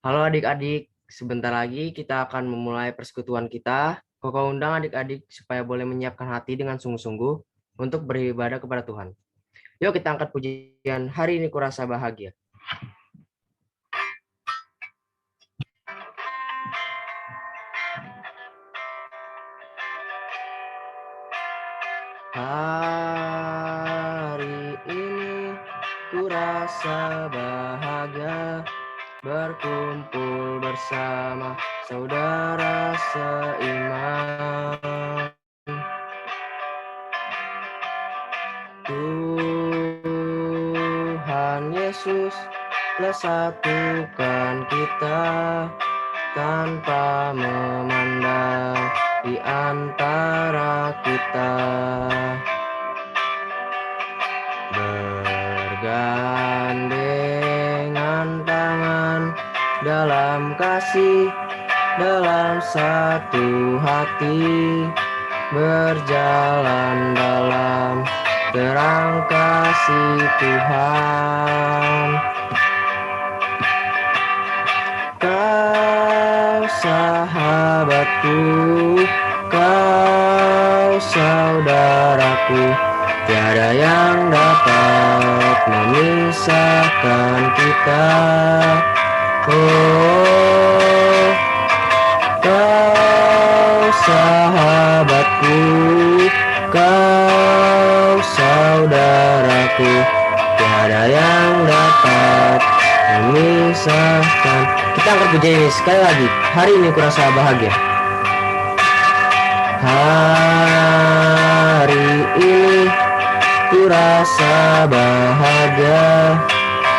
Halo adik-adik, sebentar lagi kita akan memulai persekutuan kita. Koko undang adik-adik supaya boleh menyiapkan hati dengan sungguh-sungguh untuk beribadah kepada Tuhan. Yuk kita angkat pujian hari ini kurasa bahagia. Hari ini kurasa bahagia berkumpul bersama saudara seiman. Tuhan Yesus telah satukan kita tanpa memandang di antara kita. Bergandengan tangan dalam kasih, dalam satu hati, berjalan dalam terang kasih Tuhan. Kau sahabatku, kau saudaraku, tiada yang dapat memisahkan kita. Oh, kau sahabatku, kau saudaraku, tiada yang dapat memisahkan. Kita angkat pujian ini sekali lagi. Hari ini kurasa bahagia. Hari ini kurasa bahagia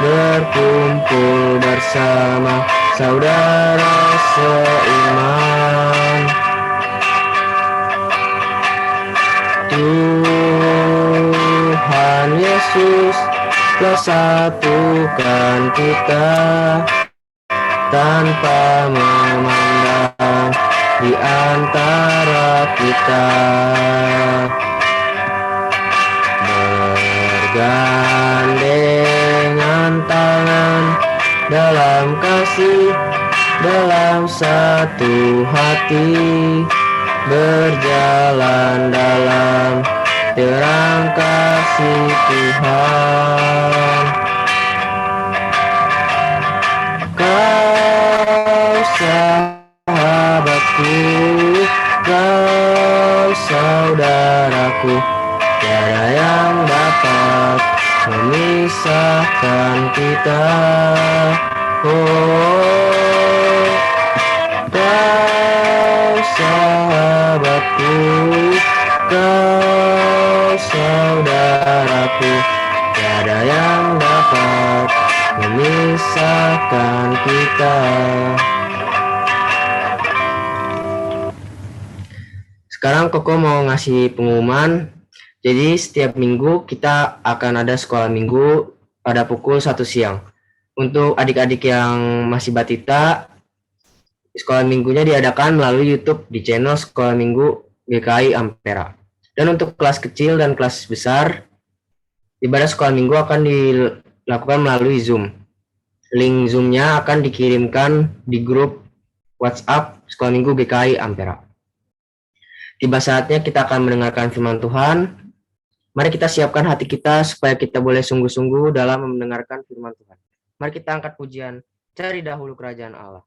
berkumpul bersama saudara seiman. Tuhan Yesus telah satukan kita tanpa memandang di antara kita. Bergandengan tangan dalam kasih, dalam satu hati, berjalan dalam terang kasih Tuhan. Kau sahabatku, kau saudaraku, tiada yang dapat memisahkan kita. Oh, kau sahabatku, kau saudaraku, tiada yang dapat memisahkan kita. Sekarang Koko mau ngasih pengumuman. Jadi setiap minggu kita akan ada sekolah minggu pada pukul 1 siang. Untuk adik-adik yang masih batita, sekolah minggunya diadakan melalui YouTube di channel Sekolah Minggu GKI Ampera. Dan untuk kelas kecil dan kelas besar, ibadah sekolah minggu akan dilakukan melalui Zoom. Link Zoom-nya akan dikirimkan di grup WhatsApp Sekolah Minggu GKI Ampera. Tiba saatnya kita akan mendengarkan firman Tuhan. Mari kita siapkan hati kita supaya kita boleh sungguh-sungguh dalam mendengarkan firman Tuhan. Mari kita angkat pujian, cari dahulu kerajaan Allah.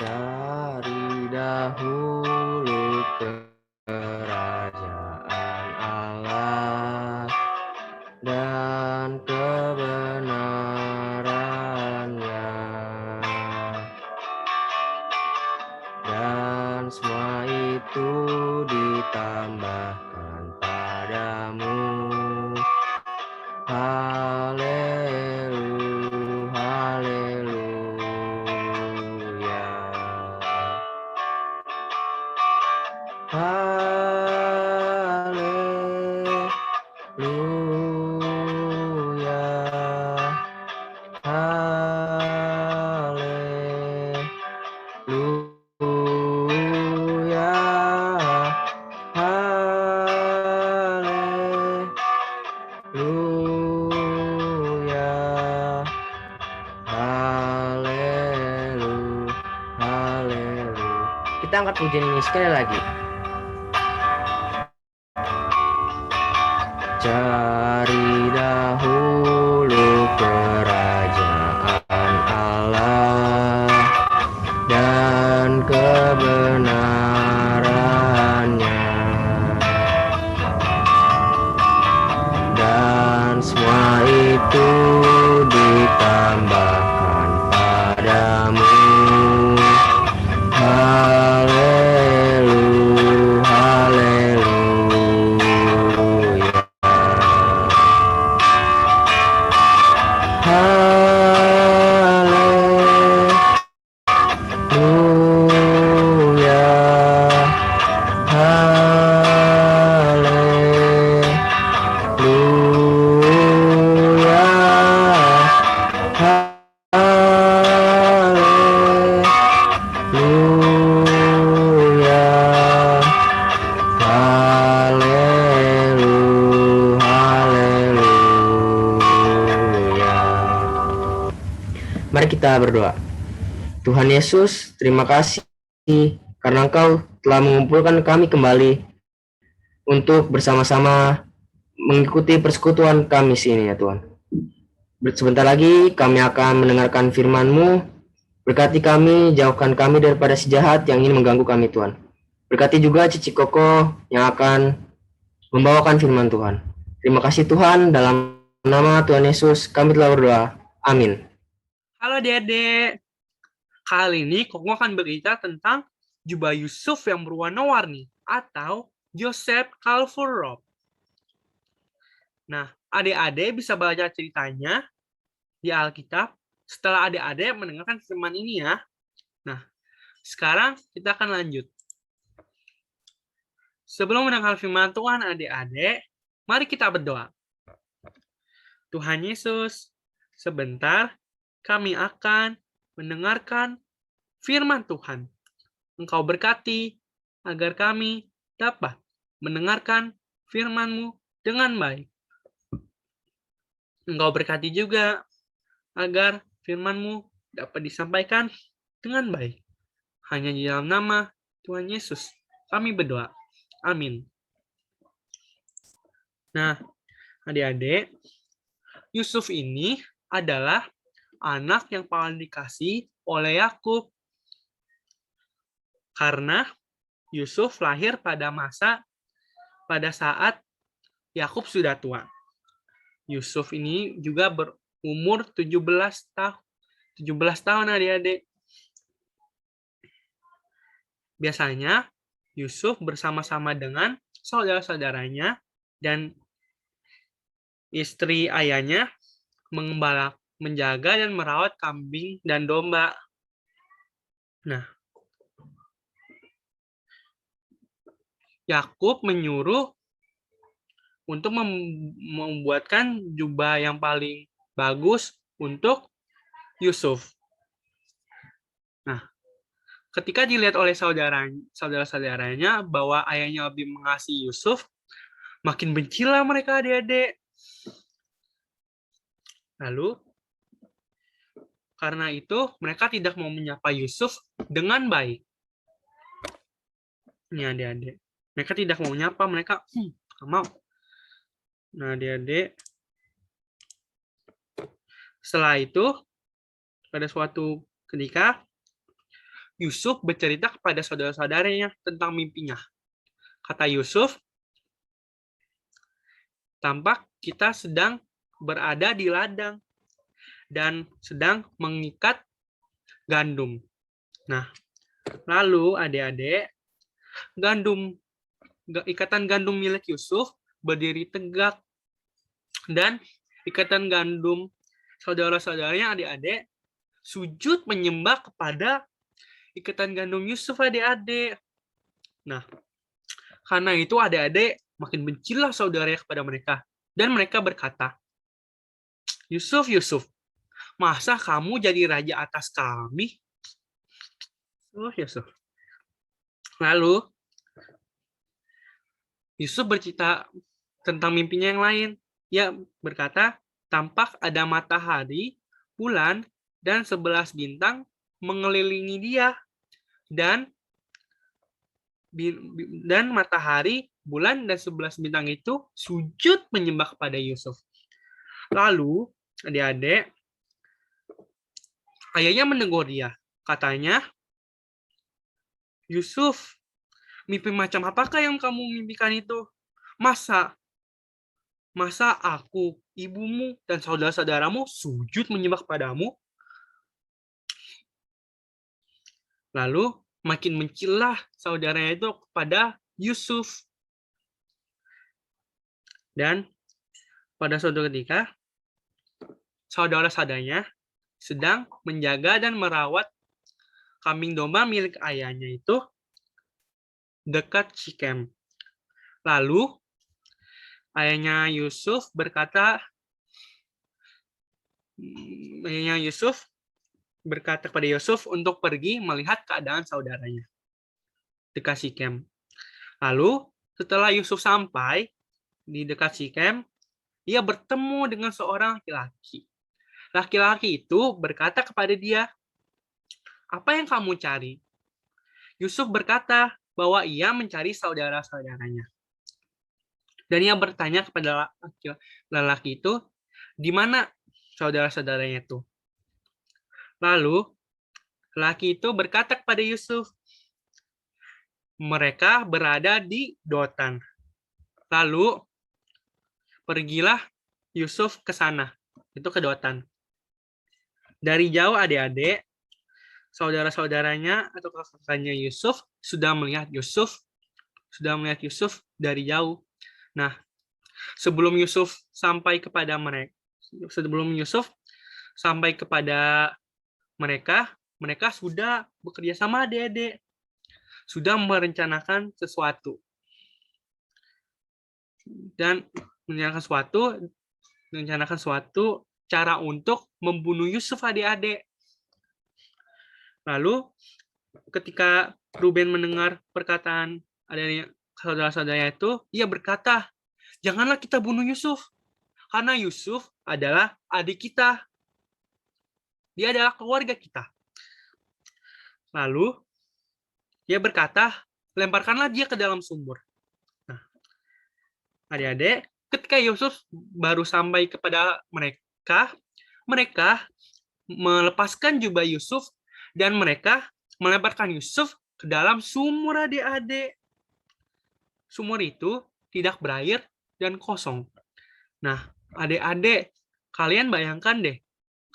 Cari dahulu kerajaan Allah dan kebenarannya, dan semua itu ditambahkan padamu. Haleluya, angkat pujian ini sekali lagi. Cari dahulu kerajaan Allah dan kebenarannya, dan semua itu ditambahkan padamu. Haleluya, haleluya. Haleluya, haleluya, haleluya, haleluya, haleluya. Mari kita berdoa. Tuhan Yesus, terima kasih karena Engkau telah mengumpulkan kami kembali untuk bersama-sama mengikuti persekutuan kami sini ya Tuhan. Sebentar lagi kami akan mendengarkan firman-Mu. Berkati kami, jauhkan kami daripada si jahat yang ingin mengganggu kami Tuhan. Berkati juga Cici Koko yang akan membawakan firman Tuhan. Terima kasih Tuhan, dalam nama Tuhan Yesus kami telah berdoa. Amin. Halo adik-adik. Kali ini Koko akan bercerita tentang jubah Yusuf yang berwarna-warni atau Joseph Colorful Robe. Nah, adik-adik bisa baca ceritanya di Alkitab setelah adik-adik mendengarkan firman ini ya. Nah, sekarang kita akan lanjut. Sebelum mendengar firman Tuhan adik-adik, mari kita berdoa. Tuhan Yesus, sebentar kami akan mendengarkan firman Tuhan. Engkau berkati agar kami dapat mendengarkan firman-Mu dengan baik. Engkau berkati juga agar firman-Mu dapat disampaikan dengan baik. Hanya di dalam nama Tuhan Yesus kami berdoa. Amin. Nah, adik-adik, Yusuf ini adalah anak yang paling dikasih oleh Yakub. Karena Yusuf lahir pada saat Yakub sudah tua. Yusuf ini juga berumur 17 tahun adik-adik. Biasanya Yusuf bersama-sama dengan saudara-saudaranya dan istri ayahnya menjaga dan merawat kambing dan domba. Nah, Yakub menyuruh untuk membuatkan jubah yang paling bagus untuk Yusuf. Nah, ketika dilihat oleh saudara-saudaranya bahwa ayahnya lebih mengasihi Yusuf, makin bencilah mereka adik-adik. Lalu, karena itu mereka tidak mau menyapa Yusuf dengan baik. Ini adik-adik. Mereka tidak mau menyapa, mereka nggak mau. Nah, adik-adik. Setelah itu, pada suatu ketika, Yusuf bercerita kepada saudara-saudaranya tentang mimpinya. Kata Yusuf, tampak kita sedang berada di ladang dan sedang mengikat gandum. Nah, lalu adik-adik, ikatan gandum milik Yusuf berdiri tegak dan ikatan gandum saudara-saudaranya adik-adik sujud menyembah kepada ikatan gandum Yusuf adik-adik. Nah, karena itu adik-adik makin bencilah saudaranya kepada mereka dan mereka berkata, Yusuf, masa kamu jadi raja atas kami? Yusuf. Lalu Yusuf bercerita tentang mimpinya yang lain. Ia berkata, tampak ada matahari, bulan, dan 11 bintang mengelilingi dia. Dan dan matahari, bulan, dan 11 bintang itu sujud menyembah kepada Yusuf. Lalu, adik-adik, ayahnya menegur dia. Katanya, Yusuf, mimpi macam apakah yang kamu mimpikan itu? Masa aku, ibumu, dan saudara-saudaramu sujud menyembah kepadamu? Lalu makin mencilah saudaranya itu kepada Yusuf. Dan pada suatu ketika, saudara-saudaranya sedang menjaga dan merawat kambing domba milik ayahnya itu dekat Sikem. Lalu ayahnya Yusuf berkata kepada Yusuf untuk pergi melihat keadaan saudaranya dekat Sikem. Lalu setelah Yusuf sampai di dekat Sikem, ia bertemu dengan seorang laki-laki. Laki-laki itu berkata kepada dia, "Apa yang kamu cari?" Yusuf berkata bahwa ia mencari saudara-saudaranya. Dan ia bertanya kepada lelaki itu, di mana saudara-saudaranya itu? Lalu, lelaki itu berkata kepada Yusuf, mereka berada di Dotan. Lalu, pergilah Yusuf ke sana, itu ke Dotan. Dari jauh adik-adik, saudara-saudaranya atau kakaknya Yusuf sudah melihat Yusuf dari jauh. Nah, sebelum Yusuf sampai kepada mereka, mereka sudah bekerja sama adik-adik, sudah merencanakan sesuatu cara untuk membunuh Yusuf adik-adik. Lalu ketika Ruben mendengar perkataan adanya saudara-saudaranya itu, ia berkata, janganlah kita bunuh Yusuf, karena Yusuf adalah adik kita. Dia adalah keluarga kita. Lalu, dia berkata, lemparkanlah dia ke dalam sumur. Nah, adik-adik, ketika Yusuf baru sampai kepada mereka melepaskan jubah Yusuf, dan mereka melemparkan Yusuf ke dalam sumur adik-adik. Sumur itu tidak berair dan kosong. Nah, adik-adik, kalian bayangkan deh,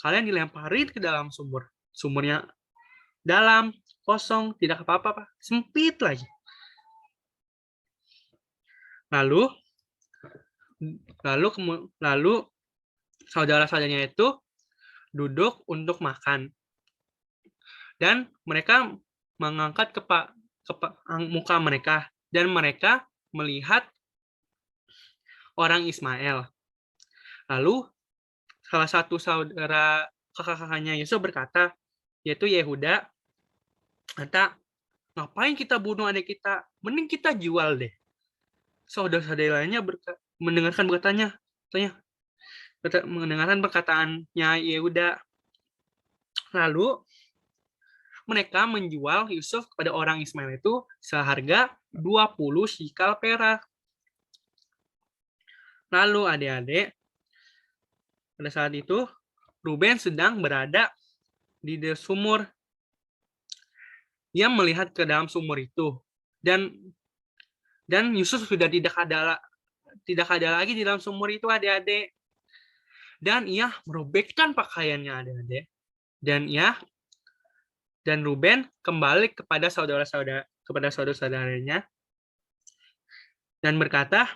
kalian dilemparin ke dalam sumur. Sumurnya dalam, kosong, tidak apa-apa, sempit lagi. Lalu saudara-saudaranya itu duduk untuk makan. Dan mereka mengangkat muka mereka, dan mereka melihat orang Ismail. Lalu salah satu saudara kakak-kakaknya Yusuf berkata, yaitu Yehuda, kata, ngapain kita bunuh adik kita? Mending kita jual deh. Saudara-saudaranya mendengarkan perkataannya Yehuda. Lalu mereka menjual Yusuf kepada orang Ismail itu seharga 20 shikal perak. Lalu adik-adik, pada saat itu Ruben sedang berada di sumur. Dia melihat ke dalam sumur itu, dan Yusuf sudah tidak ada lagi di dalam sumur itu adik-adik. Dan ia merobekkan pakaiannya adik-adik. Dan Ruben kembali kepada saudara-saudaranya dan berkata,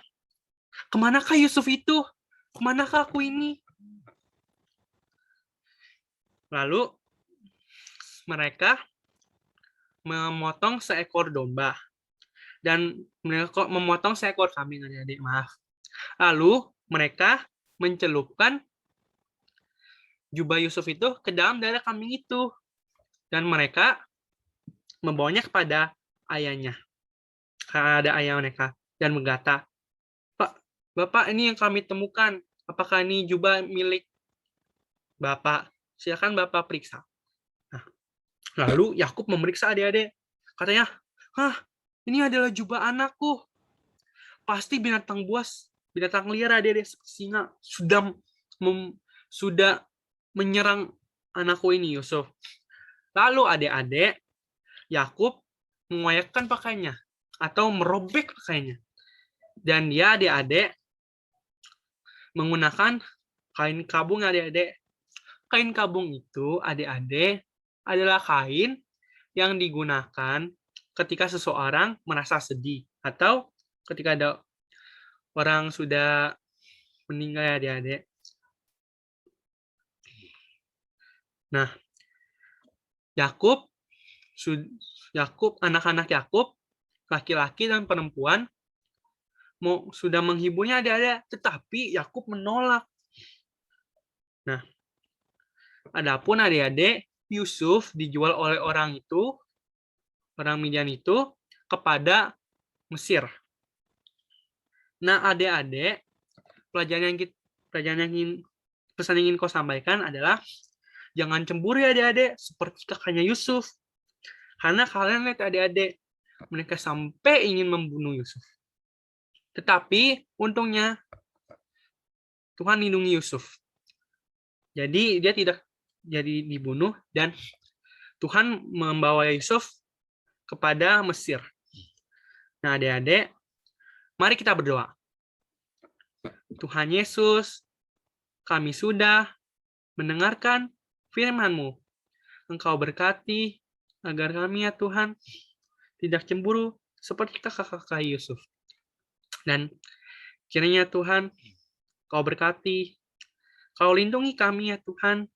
kemanakah Yusuf itu? Kemanakah aku ini? Lalu mereka memotong seekor domba dan memotong seekor kambing adik-adik, maaf. Lalu mereka mencelupkan jubah Yusuf itu ke dalam dada kambing itu. Dan mereka membawanya kepada ayahnya. Ada ayah mereka. Dan berkata, Bapak, ini yang kami temukan. Apakah ini jubah milik Bapak? Silakan Bapak periksa. Nah, lalu Yakub memeriksa adik-adik. Katanya, ini adalah jubah anakku. Pasti binatang buas, binatang liar adik-adik seperti singa sudah menyerang anakku ini Yusuf. Lalu adik-adik Yakub mengoyakkan pakaiannya atau merobek pakaiannya. Dan dia adik-adik menggunakan kain kabung adik-adik. Kain kabung itu adik-adik adalah kain yang digunakan ketika seseorang merasa sedih atau ketika ada orang sudah meninggal ya adik-adik. Nah, anak-anak Yakub, laki-laki dan perempuan, sudah menghiburnya adik-adik, tetapi Yakub menolak. Nah, adapun adik-adik, Yusuf dijual oleh orang Midian itu, kepada Mesir. Nah, adik-adik, pesan yang ingin kau sampaikan adalah jangan cemburu ya adik-adik, seperti kakaknya Yusuf. Karena kalian lihat adik-adik, mereka sampai ingin membunuh Yusuf. Tetapi untungnya Tuhan lindungi Yusuf. Jadi dia tidak jadi dibunuh dan Tuhan membawa Yusuf kepada Mesir. Nah adik-adik, mari kita berdoa. Tuhan Yesus, kami sudah mendengarkan firman-Mu. Engkau berkati agar kami ya Tuhan tidak cemburu seperti kakak-kakak Yusuf. Dan kiranya Tuhan, Kau berkati, Kau lindungi kami ya Tuhan,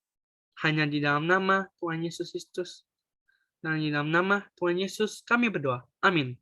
hanya di dalam nama Tuhan Yesus Kristus. Dan di dalam nama Tuhan Yesus kami berdoa. Amin.